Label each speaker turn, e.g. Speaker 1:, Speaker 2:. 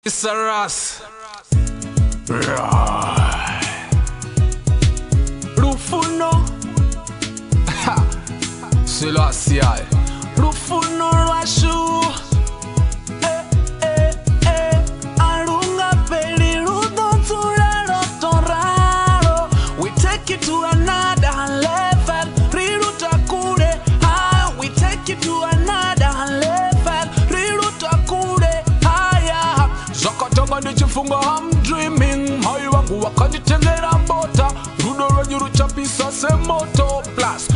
Speaker 1: It's a Ras. Rufuno. Selassie. Rufuno Rashu. Arunga peli rudo turero toraro. We take it to another level. Riruta kure. We take it to another level. Riruta kure. Zakatanga nichifunga I'm dreaming. Hayi wangu wakanditengera mbota. Rudo renyu ruchapisa se moto. Plus